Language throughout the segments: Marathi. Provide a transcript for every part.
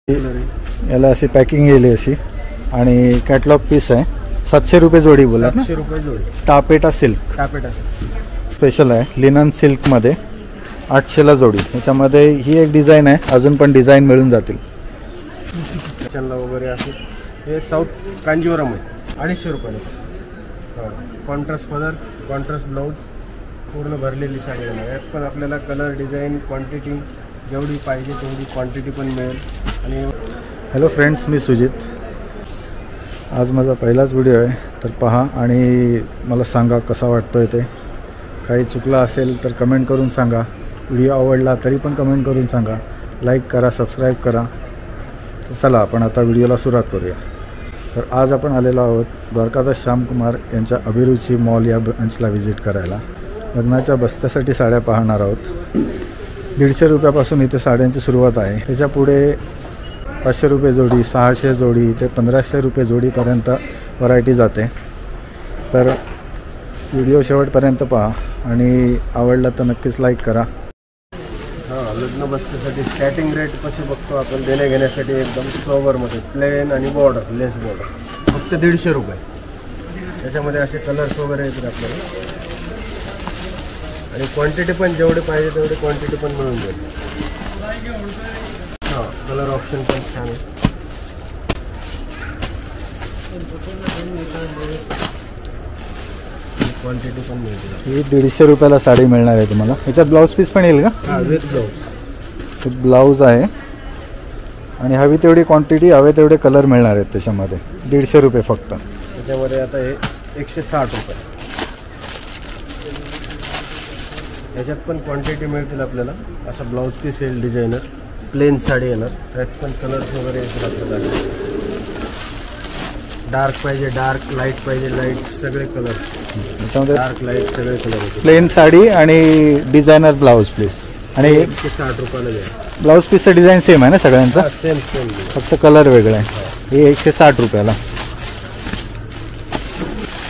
याला अशी पॅकिंग येईल अशी आणि कॅटलॉग पीस आहे. 700 रुपये जोडी बोला. 700 रुपये जोडी. टापेटा सिल्क स्पेशल आहे लिनन सिल्कमध्ये 800ला जोडी. याच्यामध्ये ही एक डिझाईन आहे, अजून पण डिझाईन मिळून जातील. किचनला वगैरे असे हे साऊथ कांजीवरम आहे 250 रुपयाला. कॉन्ट्रास्ट पदर, कॉन्ट्रास्ट ब्लाऊज, पूर्ण भरलेली साडी आहे. यात पण आपल्याला कलर, डिझाईन, क्वांटिटी जेवढी पाहिजे तेवढी क्वांटिटी पण मिळेल. आणि हॅलो फ्रेंड्स, मी सुजित. आज माझा पहिलाच व्हिडिओ आहे, तर पहा आणि मला सांगा कसा वाटतो आहे ते. काही चुकलं असेल तर कमेंट करून सांगा. व्हिडिओ आवडला तरी पण कमेंट करून सांगा. लाईक करा, सबस्क्राईब करा. तर चला आपण आता व्हिडिओला सुरुवात करूया. तर आज आपण आलेलो आहोत द्वारकादास श्यामकुमार यांच्या अभिरुची मॉल या ब्रांचला व्हिजिट करायला. लग्नाच्या बस्त्यासाठी साड्या पाहणार आहोत. 150 रुपयापासून इथे साड्यांची सुरुवात आहे. त्याच्या पुढे 500 रुपये जोडी, 600 जोडी ते 1500 रुपये जोडीपर्यंत व्हरायटी जाते. तर व्हिडिओ शेवटपर्यंत पहा आणि आवडला तर नक्कीच लाईक करा. लग्न बस्तीसाठी स्टार्टिंग रेट कसे बघतो आपण देण्या घेण्यासाठी एकदम फ्लोवरमध्ये प्लेन आणि बॉर्डर, लेस बॉर्डर फक्त 150 रुपये. त्याच्यामध्ये असे कलर्स वगैरे येतील आपल्याला आणि क्वांटिटी पण जेवढे पाहिजे तेवढी क्वांटिटी पण मिळून जाईल. कलर ऑप्शन पण छान आहे. क्वांटिटी पण मिळते. ही 150 रुपयाला साडी मिळणार आहे तुम्हाला. याच्यात ब्लाऊज पीस पण येईल का? With blouse. विथ ब्लाऊज आहे आणि हवी तेवढी क्वांटिटी, हवे तेवढे कलर मिळणार आहेत त्याच्यामध्ये. 150 रुपये फक्त. त्याच्यामध्ये आता हे 160 रुपये. याच्यात पण क्वांटिटी मिळतील आपल्याला. असा ब्लाऊज पीस येईल, डिझायनर प्लेन साडी येणार. त्यात पण कलर्स वगैरे येतील आपल्याला. डार्क पाहिजे डार्क, लाईट पाहिजे लाईट, सगळे कलर त्याच्यामध्ये डार्क लाईट सगळे कलर येतील. प्लेन साडी आणि डिझायनर ब्लाऊज पीस. आणि 160 रुपयाला जाईल. ब्लाऊज पीसचं डिझाईन सेम आहे ना सगळ्यांचा? सेम सेम, फक्त कलर वेगळा आहे. हे 160 रुपयाला.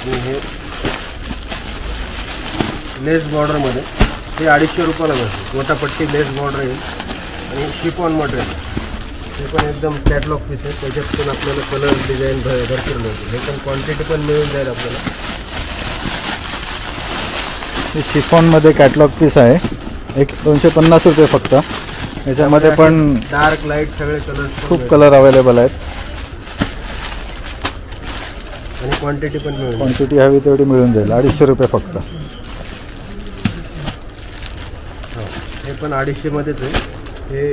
हे लेस बॉर्डरमध्ये हे 250 रुपयाला बसते. गोटापट्टी लेस बॉर्डर येईल आणि शिफॉन मटेरियल. हे पण एकदम कॅटलॉग पीस आहे. त्याच्यात पण आपल्याला कलर, डिझाईन भरपूर मिळतील. हे पण क्वांटिटी पण मिळून जाईल आपल्याला. हे शिफॉनमध्ये कॅटलॉग पीस आहे. 250 रुपये फक्त. याच्यामध्ये पण डार्क लाईट सगळे कलर, खूप कलर अवेलेबल आहेत आणि क्वांटिटी पण मिळून. क्वांटिटी हवी तेवढी मिळून जाईल. 250 रुपये फक्त. हे पण 250 मध्येच आहे. हे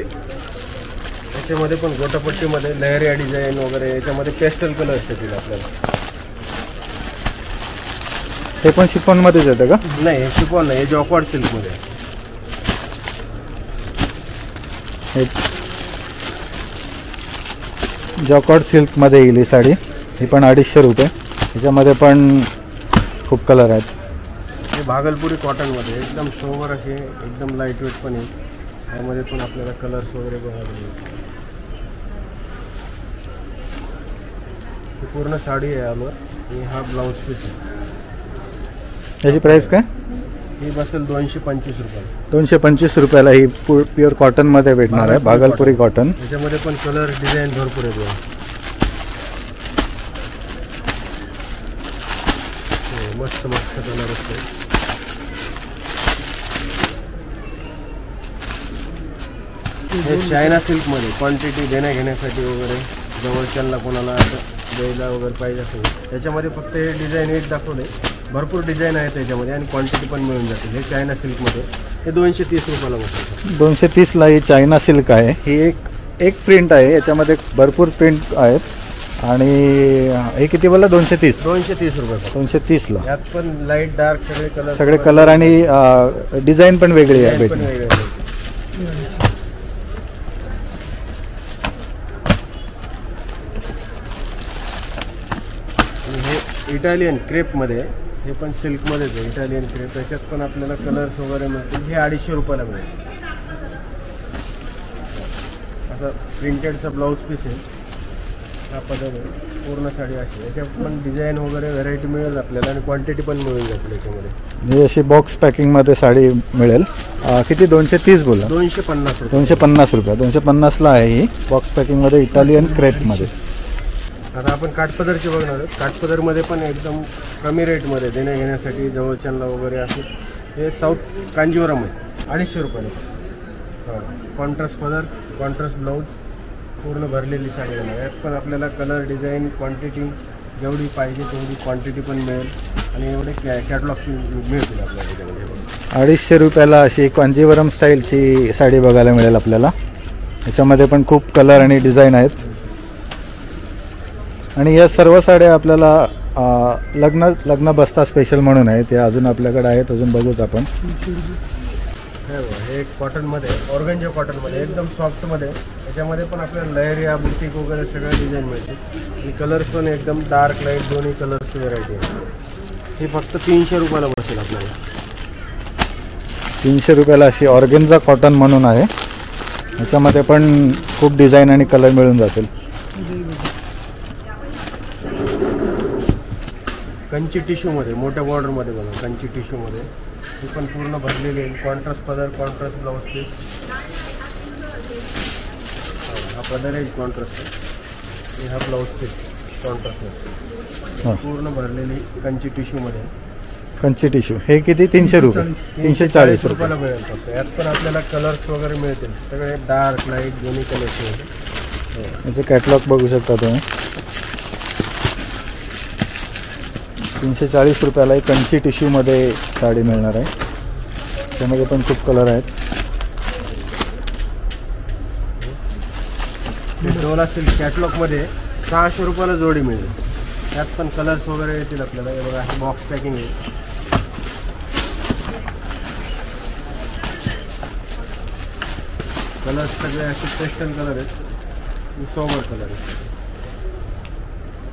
याच्यामध्ये पण गोटापट्टीमध्ये लहरिया डिझाईन वगैरे, याच्यामध्ये पेस्टल कलर येतील आपल्याला. हे पण शिफॉनमध्येच येतं का? नाही, हे शिफॉन नाही, हे जॉकॉर्ड सिल्कमध्ये. हे जॉकॉर्ड सिल्कमध्ये येईल ही साडी. ही पण 250 रुपये. याच्यामध्ये पण खूप कलर आहेत. हे भागलपुरी कॉटनमध्ये एकदम सोबर असे, एकदम लाईट वेट पण आहे. त्यामध्ये पण आपल्याला कलर्स वगैरे बघायला मिळतील. ही पूर्ण साडी आहे यावर आणि हा ब्लाऊज पीस आहे. याची प्राईस काय? ही बसेल 225 रुपये. 225 रुपयाला ही प्युअर कॉटनमध्ये भेटणार आहे, भागलपुरी कॉटन. त्याच्यामध्ये पण कलर, डिझाईन भरपूर येतो. मस्त मस्त कलर असतो. हे चायना सिल्कमध्ये क्वांटिटी देण्या घेण्यासाठी वगैरे, जवळच्याला कोणाला द्यायला वगैरे पाहिजे असेल. त्याच्यामध्ये फक्त हे डिझाईन एक दाखवले. भरपूर डिझाईन आहे त्याच्यामध्ये आणि क्वांटिटी पण मिळून जाते. हे चायना सिल्कमध्ये हे 230 रुपयाला बसतं. 230ला ही चायना सिल्क आहे. ही एक प्रिंट आहे. याच्यामध्ये भरपूर प्रिंट आहेत आणि हे किती बोलला? 230 रुपये. 230ला. यात पण लाईट डार्क सगळे कलर आणि डिझाईन पण वेगळी आहे. हे इटालियन क्रेपमध्ये, हे पण सिल्कमध्येच आहे. Italian crepe. त्याच्यात पण आपल्याला कलर्स वगैरे मिळतील. हे 250 रुपयाला मिळेल. असं प्रिंटेडचा ब्लाऊज पीस आहे. हा पदर आहे, पूर्ण साडी अशी. याच्यात पण डिझाईन वगैरे व्हरायटी मिळेल आपल्याला आणि क्वांटिटी पण मिळून जाईल याच्यामध्ये. ही अशी बॉक्स पॅकिंगमध्ये साडी मिळेल. किती 230 बोला? 250 रुपये. 250 रुपये. 250ला आहे ही बॉक्स पॅकिंगमध्ये इटालियन क्रेपमध्ये. आता आपण काठपदरचे बघणार आहोत. काठपदरमध्ये पण एकदम कमी रेटमध्ये देण्या घेण्यासाठी जवळच्यांना वगैरे असे. हे साऊथ कांजीवरम आहे, 250 रुपयाला. हां, कॉन्ट्रास्ट पदर, कॉन्ट्रास्ट ब्लाऊज, पूर्ण भरलेली साडी आहे. यात पण आपल्याला कलर, डिझाईन, क्वांटिटी जेवढी पाहिजे तेवढी क्वांटिटी पण मिळेल आणि एवढे कॅटलॉग मिळतील आपल्याला त्याच्यामध्ये. 250 रुपयाला अशी कांजीवरम स्टाईलची साडी बघायला मिळेल आपल्याला. याच्यामध्ये पण खूप कलर आणि डिझाईन आहेत. आणि या सर्व साड्या आपल्याला लग्न बस्ता स्पेशल म्हणून आहे. ते अजून आपल्याकडे आहेत, अजून बघूच आपण. हे कॉटनमध्ये, ऑर्गंजा कॉटनमध्ये एकदम सॉफ्टमध्ये. याच्यामध्ये पण आपल्याला लहरिया, बुटीक वगैरे सगळं डिझाईन मिळते आणि कलर्स पण एकदम डार्क लाईट दोन्ही कलर्सची व्हरायटी आहे. ही फक्त 300 रुपयाला बसेल आपल्याला. 300 रुपयाला अशी ऑर्गेन्झा कॉटन म्हणून आहे. याच्यामध्ये पण खूप डिझाईन आणि कलर मिळून जातील. कंची टिश्यूमध्ये, मोठ्या बॉर्डरमध्ये बघा, कंची टिश्यूमध्ये. ही पण पूर्ण भरलेली आहे. कॉन्ट्रास्ट पदर, कॉन्ट्रास्ट ब्लाऊज पीस. हा पदर आहे कॉन्ट्रास्ट, हा ब्लाऊज पीस कॉन्ट्रास्टमध्ये. पूर्ण भरलेली कंची टिश्यूमध्ये. कंची टिश्यू हे किती? 300 रुपये. 340 रुपयाला मिळेल फक्त. यात पण आपल्याला कलर्स वगैरे मिळतील, सगळे डार्क लाईट दोन्ही कलर्स मिळतील. याचं कॅटलॉग बघू शकता तुम्ही. 340 रुपयाला एक कंची टिश्यूमध्ये साडी मिळणार आहे. त्यामध्ये पण खूप कलर आहेत. डोला सिल्क कॅटलॉगमध्ये 600 रुपयाला जोडी मिळेल. त्यात पण कलर्स वगैरे येतील आपल्याला. हे बघा, बॉक्स पॅकिंग आहे. कलर्स सगळे असे पेस्टल कलर आहेत, सोबर कलर आहेत.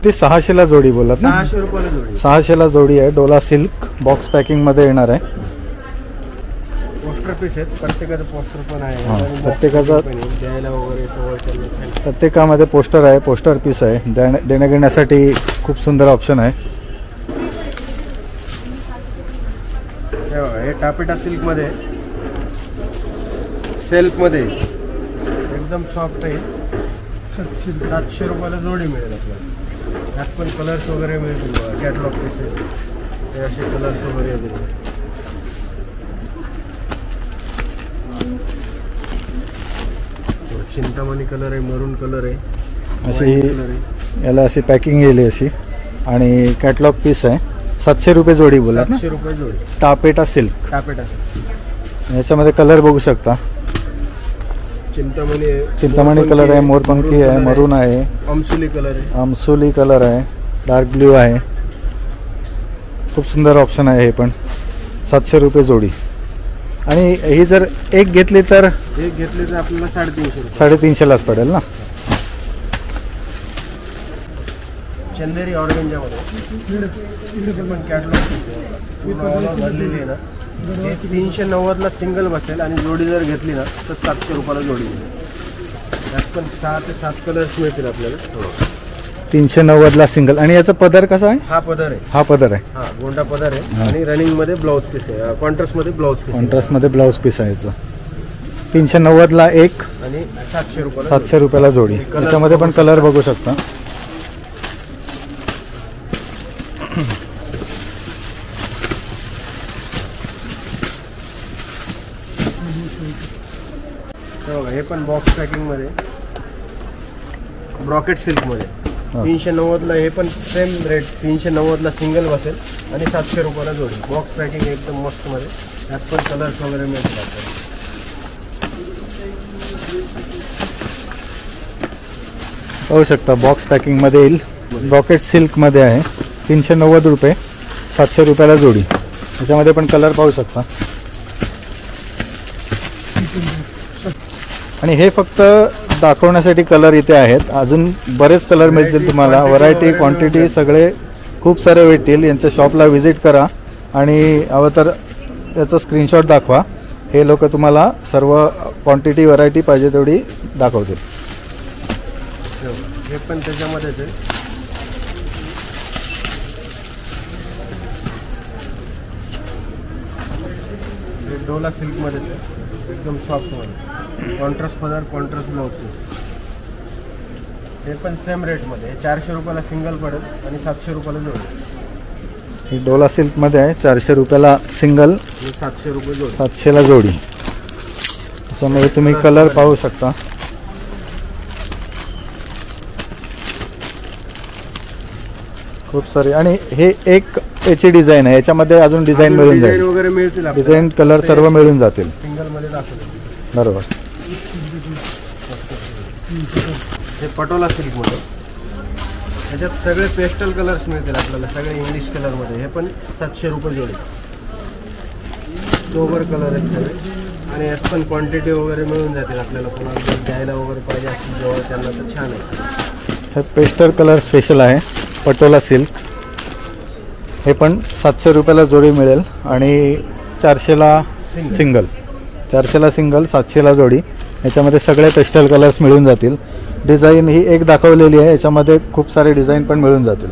ते 600ला जोडी बोलत ना? 600 रुपयाला जोडी. 600ला जोडी आहे. डोला सिल्क बॉक्स पॅकिंगमध्ये येणार आहे. पोस्टर पीस आहेत, प्रत्येकाचं पोस्टर पण आहे. प्रत्येकाचा द्यायला वगैरे सगळं. प्रत्येकामध्ये पोस्टर आहे, पोस्टर पीस आहे. देण्या घेण्यासाठी खूप सुंदर ऑप्शन आहे. हे टापेटा सिल्कमध्ये, सेल्फमध्ये एकदम सॉफ्ट आहे. 700 रुपयाला जोडी मिळेल आपल्याला. त्यात पण कलर्स वगैरे मिळतील. कॅटलॉग पीस आहे, हे असे कलर्स वगैरे येतील. चिंतामणी कलर आहे, मरून कलर आहे. अशी याला अशी पॅकिंग येईल अशी. आणि कॅटलॉग पीस आहे. 700 रुपये जोडी बोला ना? 700 रुपये जोडी. Taffeta silk. Taffeta silk. याच्यामध्ये कलर बघू शकता. चिंतामणी आहे, चिंतामणी कलर आहे, मोरपंखी आहे, मरून आहे, अमसुली कलर आहे, अमसुली कलर आहे, डार्क ब्ल्यू आहे. खूप सुंदर ऑप्शन आहे हे पण. 700 रुपये जोडी. आणि ही जर एक घेतली तर आपल्याला 350 रुपये. 350लाच पडेल ना? चंदेरी ऑर्गंजामध्ये पण कॅटलॉग भरलेली आहे ना. 390ला सिंगल बसेल आणि जोडी जर घेतली ना तर 700 रुपयाला जोडी मिळेल. त्यात पण 6 ते 7 कलर्स मिळतील आपल्याला. 390ला सिंगल. आणि याचा पदर कसा आहे? हा पदर आहे. हा पदर आहे. हा गोंडा पदर आहे. आणि रनिंगमध्ये ब्लाऊज पीस आहे, कॉन्ट्रास्टमध्ये ब्लाऊज पीस. कॉन्ट्रास्टमध्ये ब्लाऊज पीस आहे याचं. 390ला एक आणि 700 रुपयाला 700 रुपयाला जोडी. याच्यामध्ये पण कलर बघू शकता. हे पण बॉक्स पॅकिंगमध्ये, ब्रॉकेट सिल्कमध्ये 390ला. हे पण सेम रेट. 390ला सिंगल बसेल आणि 700 रुपयाला जोडी. बॉक्स पॅकिंग एकदम मस्तमध्ये. त्यात पण कलर्स वगैरे मिळतील आपल्याला. पाहू शकता बॉक्स पॅकिंगमध्ये येईल. ब्रॉकेट सिल्कमध्ये आहे. 390 रुपये, 700 रुपयाला जोडी. याच्यामध्ये पण कलर पाहू शकता. आणि हे फक्त दाखवण्यासाठी कलर इथे आहेत. अजून बरेच कलर मिळतील तुम्हाला. व्हरायटी, क्वांटिटी सगळे खूप सारे भेटतील. यांच्या शॉपला व्हिजिट करा आणि हवं तर याचा स्क्रीनशॉट दाखवा. हे लोक तुम्हाला सर्व क्वांटिटी, व्हरायटी पाहिजे तेवढी दाखवतील. हे पण त्याच्यामध्येच आहे. हे डोला सिल्कमध्येच आहे, एकदम सॉफ्टमध्ये. कॉन्ट्रास्ट पदर, कॉन्ट्रास्ट ब्लाऊज पीस. हे पण सेम रेटमध्ये. 400 रुपयाला सिंगल पडेल आणि 700 रुपयाला जोडी. ही डोला सिल्कमध्ये आहे, 400 रुपयाला सिंगल, 700 रुपये जोडी. 700ला जोडी. त्याच्यामध्ये तुम्ही कलर पाहू शकता. खूप सारे. आणि हे एक याची डिझाईन आहे, याच्यामध्ये अजून डिझाईन मिळून जाईल. वगैरे मिळतील, डिझाईन कलर सर्व मिळून जातील. सिंगलमध्ये दाखवलं. बरोबर. हे पटोला सिल्कमध्ये. ह्याच्यात सगळे पेस्टल कलर्स मिळतील आपल्याला, सगळे इंग्लिश कलरमध्ये. हे पण 700 रुपये जोडी. सोबर कलर आहेत सगळे. आणि यात पण क्वांटिटी वगैरे मिळून जातील आपल्याला, कोणाला द्यायला वगैरे पाहिजे असतील जवळ त्यांना, तर छान आहे. हे पेस्टल कलर स्पेशल आहे, पटोला सिल्क. हे पण 700 रुपयाला जोडी मिळेल आणि 400ला सिंगल. 400ला सिंगल, 700ला जोडी. याच्यामध्ये सगळे पेस्टल कलर्स मिळून जातील. डिझाईन ही एक दाखवलेली आहे, याच्यामध्ये खूप सारे डिझाईन पण मिळून जातील.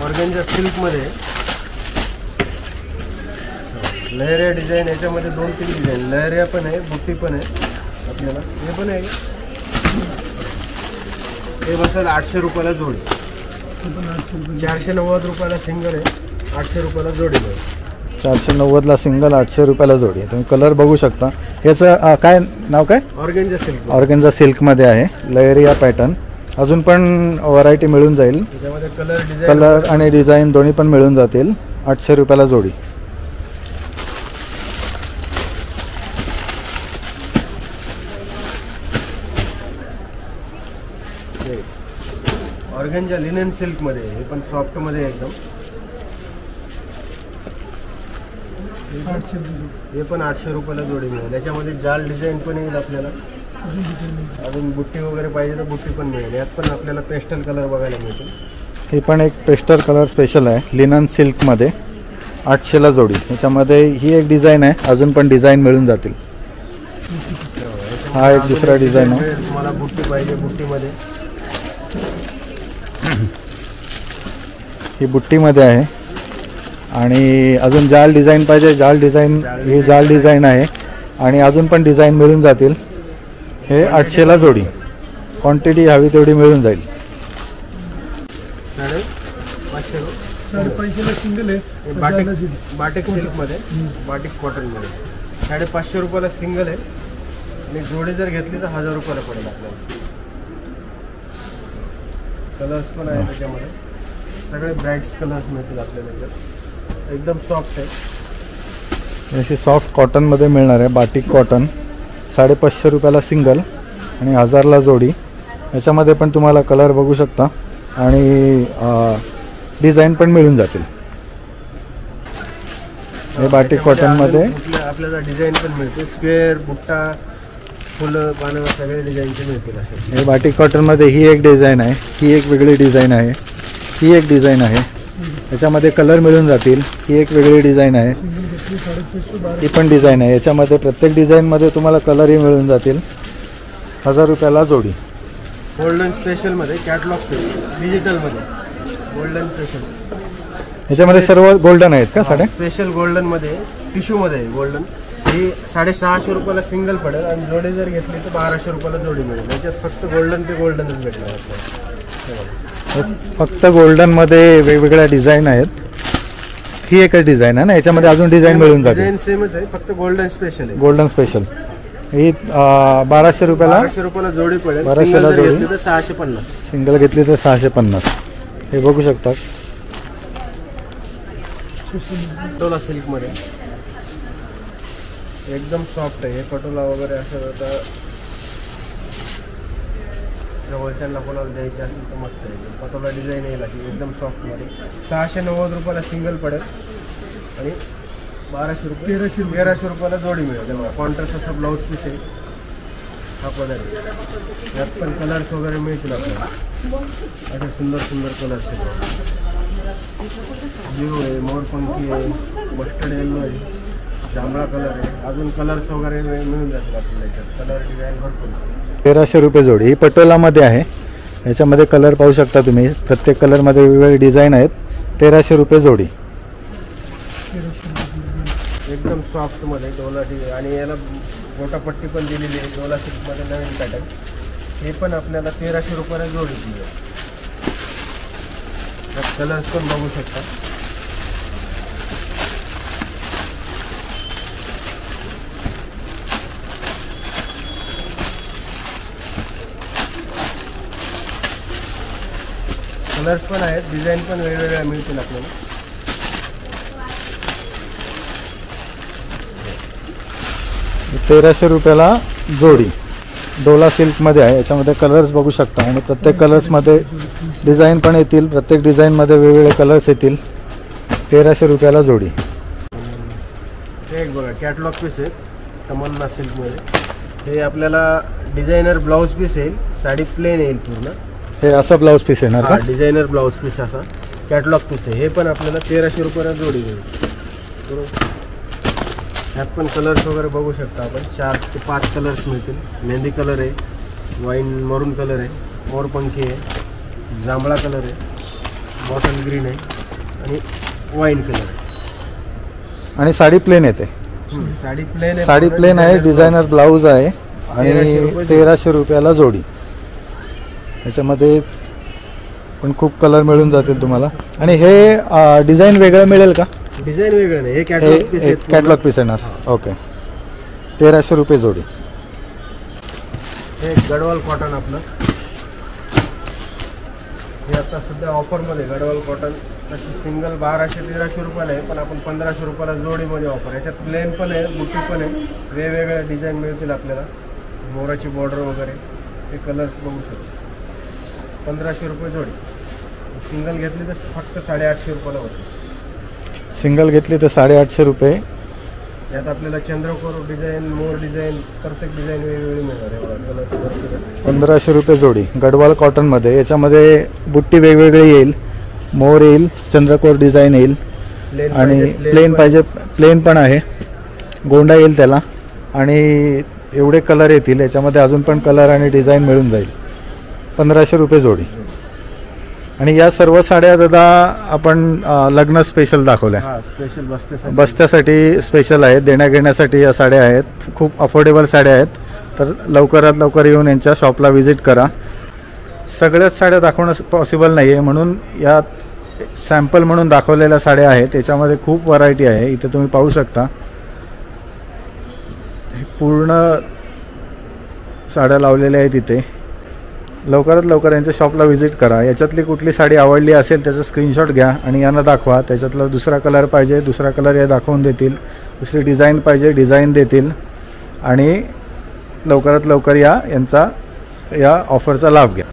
ऑर्गेन्झा सिल्कमध्ये लहरिया डिझाईन. याच्यामध्ये 2-3 डिझाईन. लहरिया पण आहे, बुट्टी पण आहे आपल्याला. हे पण आहे. हे बसेल 800 रुपयाला जोडी. 490 रुपयाला सिंगल आहे, 800 रुपयाला जोडी मिळेल. 490ला सिंगल, 800 रुपयाला जोडी. तुम्ही कलर बघू शकता. याचं काय नाव काय? Organza silk. ऑर्गेन्झा सिल्कमध्ये आहे, लहरिया पॅटर्न. अजून पण व्हरायटी मिळून जाईल. त्याच्यामध्ये कलर कलर आणि डिझाईन दोन्ही पण मिळून जातील. 800 रुपयाला जोडी. ऑर्गेन्झा लिनन सिल्कमध्ये. हे पण सॉफ्टमध्ये एकदम. हे पण 800 रुपयाला जोडी मिळेल. याच्यामध्ये जाल डिझाईन पण येईल आपल्याला. अजून बुट्टी वगैरे पाहिजे तर बुट्टी पण मिळेल. यात पण आपल्याला पेस्टल कलर बघायला मिळतील. ही पण एक पेस्टल कलर स्पेशल आहे, लिनन सिल्कमध्ये. 800ला जोडी. याच्यामध्ये ही एक डिझाईन आहे, अजून पण डिझाईन मिळून जातील. हा एक दुसरा डिझाईन आहे. तुम्हाला बुट्टी पाहिजे, बुट्टीमध्ये. ही बुट्टीमध्ये आहे. आणि अजून जाल डिझाईन पाहिजे, जाल डिझाईन. ही जाल डिझाईन आहे आणि अजून पण डिझाईन मिळून जातील. हे 800ला जोडी. क्वांटिटी हवी तेवढी मिळून जाईल. 550ला सिंगल आहे. बाटिक सिल्कमध्ये, बाटिक कॉटनमध्ये. 550 रुपयाला सिंगल आहे आणि जोडी जर घेतली तर 1000 रुपयाला पडेल आपल्याला. कलर्स पण आहे त्याच्यामध्ये. सगळे ब्राईट्स कलर्स मिळतील आपल्याला. एकदम सॉफ्ट आहे. अशी सॉफ्ट कॉटनमध्ये मिळणार आहे, बाटिक कॉटन. 550 रुपयाला सिंगल आणि 1000ला जोडी. याच्यामध्ये पण तुम्हाला कलर बघू शकता आणि डिझाईन पण मिळून जातील. हे बाटिक कॉटनमध्ये आपल्याला डिझाईन पण मिळते. स्क्वेअर, बुट्टा, फुलं, पानं सगळे डिझाईनचे मिळतील असे. हे बाटिक कॉटनमध्ये ही एक डिझाईन आहे, ही एक वेगळी डिझाईन आहे, ही एक डिझाईन आहे. याच्यामध्ये कलर मिळून जातील. ही एक वेगळी डिझाईन आहे, ही पण डिझाईन आहे. याच्यामध्ये प्रत्येक डिझाईनमध्ये तुम्हाला कलरही मिळून जातील. 1000 रुपयाला जोडी. गोल्डन स्पेशलमध्ये कॅटलॉग पीस, डिजिटलमध्ये गोल्डन स्पेशल. याच्यामध्ये सर्व गोल्डन आहेत का साड्या? स्पेशल गोल्डनमध्ये, टिश्यूमध्ये गोल्डन. ही 650 रुपयाला सिंगल पडेल आणि जोडी जर घेतली तर 1200 रुपयाला जोडी मिळेल. याच्यात फक्त गोल्डन ते गोल्डनच भेटणार आपल्याला. फक्त गोल्डनमध्ये वेगवेगळ्या डिझाईन आहेत. ही एकच डिझाईन आहे ना, याच्यामध्ये अजून डिझाईन मिळून जाते. डिझाईन सेमच आहे, फक्त गोल्डन स्पेशल आहे. Golden special. ही 1200 रुपयाला, 1200 रुपयाला जोडी पडेल. 1200ला जोडी. घेतली तर 650. सिंगल घेतली तर 650. हे बघू शकता. पटोला सिल्कमध्ये एकदम सॉफ्ट आहे. हे पटोला वगैरे असं आता जवळच्यांना कोणाला द्यायचे असेल तर मस्त आहे. पटोला डिझाईन येईल अशी एकदम सॉफ्टमध्ये. 690 रुपयाला सिंगल पडेल आणि 1300 रुपयाला जोडी मिळेल. तेव्हा कॉन्ट्रास्ट असं ब्लाऊज पीस आहे. हा पदर. यात पण कलर्स वगैरे मिळतील आपल्याला. असे सुंदर सुंदर कलर्स आहेत. ब्ल्यू आहे, मोरपंखी आहे, मस्टर्ड येल्लो आहे. जांभळा कलर आहे, अजून कलर्स वगैरे मिळून जातील आपल्याला याच्यात. कलर डिझाईन भरपूर आहे. 1300 रुपये जोडी. ही पटोलामध्ये आहे. याच्यामध्ये कलर पाहू शकता तुम्ही. प्रत्येक कलरमध्ये वेगवेगळे डिझाईन आहेत. 1300 रुपये जोडी. एकदम सॉफ्टमध्ये डोला आणि याला गोटापट्टी पण दिलेली आहे. डोला सिल्कमध्ये नवीन पॅटर्न. हे पण आपल्याला 1300 रुपयाला जोडी दिली आहे. कलर्स पण बघू शकता. कलर्स पण आहेत, डिझाईन पण वेगवेगळ्या मिळतील आपल्याला. ₹1300 रुपयाला जोडी. डोला सिल्कमध्ये आहे. याच्यामध्ये कलर्स बघू शकता आणि प्रत्येक कलर्समध्ये डिझाईन पण येतील. प्रत्येक डिझाईनमध्ये वेगवेगळे कलर्स येतील. 1300 रुपयाला जोडी. हे एक बघा कॅटलॉग पीस आहे तमन्ना सिल्कमध्ये. हे आपल्याला डिझायनर ब्लाऊज पीस येईल. साडी प्लेन येईल पूर्ण. हे असं ब्लाऊज पीस येणार का? डिझायनर ब्लाऊज पीस असा कॅटलॉग पीस आहे. हे पण आपल्याला 1300 रुपयाला जोडी येईल. बरोबर. ह्यात पण कलर्स वगैरे बघू शकता आपण. 4 ते 5 कलर्स मिळतील. मेहंदी कलर आहे, वाईन मरून कलर आहे, मोरपंखी आहे, जांभळा कलर आहे, बॉटल ग्रीन आहे आणि वाईन कलर आहे. आणि साडी प्लेन येते. साडी प्लेन आहे. साडी प्लेन आहे. डिझायनर ब्लाऊज आहे आणि 1300 रुपयाला जोडी. याच्यामध्ये पण खूप कलर मिळून जातील तुम्हाला. आणि हे डिझाईन वेगळं मिळेल का? डिझाईन वेगळं नाही. हे कॅटलॉग पीस आहे. कॅटलॉग पीस येणार. ओके. 1300 रुपये जोडी. हे गडवाल कॉटन आपलं. हे आता सध्या ऑफरमध्ये गडवाल कॉटन तशी सिंगल 1200-1300 रुपयाला आहे, पण आपण 1500 रुपयाला जोडीमध्ये ऑफर. याच्यात प्लेन पण आहे, बुटी पण आहे. वेगवेगळ्या डिझाईन मिळतील आपल्याला. मोराची बॉर्डर वगैरे हे कलर्स बघू शकतो. 1500 रुपये जोडी. सिंगल घेतली तर फक्त 850 रुपयाला बसतो. सिंगल घेतली तर 850 रुपये. यात आपल्याला चंद्रकोर डिझाईन, मोर डिझाईन, प्रत्येक डिझाईन वेगवेगळी मिळणार आहे. कलर्स 1500 रुपये जोडी. गडवाल कॉटनमध्ये. याच्यामध्ये बुट्टी वेगवेगळी येईल. मोर येईल, चंद्रकोर डिझाईन येईल आणि प्लेन पाहिजे प्लेन पण आहे. गोंडा येईल त्याला आणि एवढे कलर येतील. याच्यामध्ये अजून पण कलर आणि डिझाईन मिळून जाईल. 1500 रुपये जोडी. आणि या सर्व साड्या दादा आपण लग्न स्पेशल दाखवल्या. स्पेशल बस्त्यासाठी स्पेशल आहेत. देण्याघेण्यासाठी या साड्या आहेत. खूप अफोर्डेबल साड्या आहेत. तर लवकरात लवकर येऊन यांच्या शॉपला व्हिजिट करा. सगळ्याच साड्या दाखवणं पॉसिबल नाही आहे, म्हणून यात सॅम्पल म्हणून दाखवलेल्या साड्या आहेत. त्याच्यामध्ये खूप व्हरायटी आहे. इथे तुम्ही पाहू शकता. पूर्ण साड्या लावलेल्या आहेत इथे. लवकरात लवकर यांच्या शॉपला व्हिजिट करा. याच्यातली कुठली साडी आवडली असेल त्याचा स्क्रीनशॉट घ्या आणि यांना दाखवा. त्याच्यातला दुसरा कलर पाहिजे दुसरा कलर हे दाखवून देतील. दुसरी डिझाईन पाहिजे डिझाईन देतील. आणि लवकरात लवकर यांचा या ऑफरचा लाभ घ्या.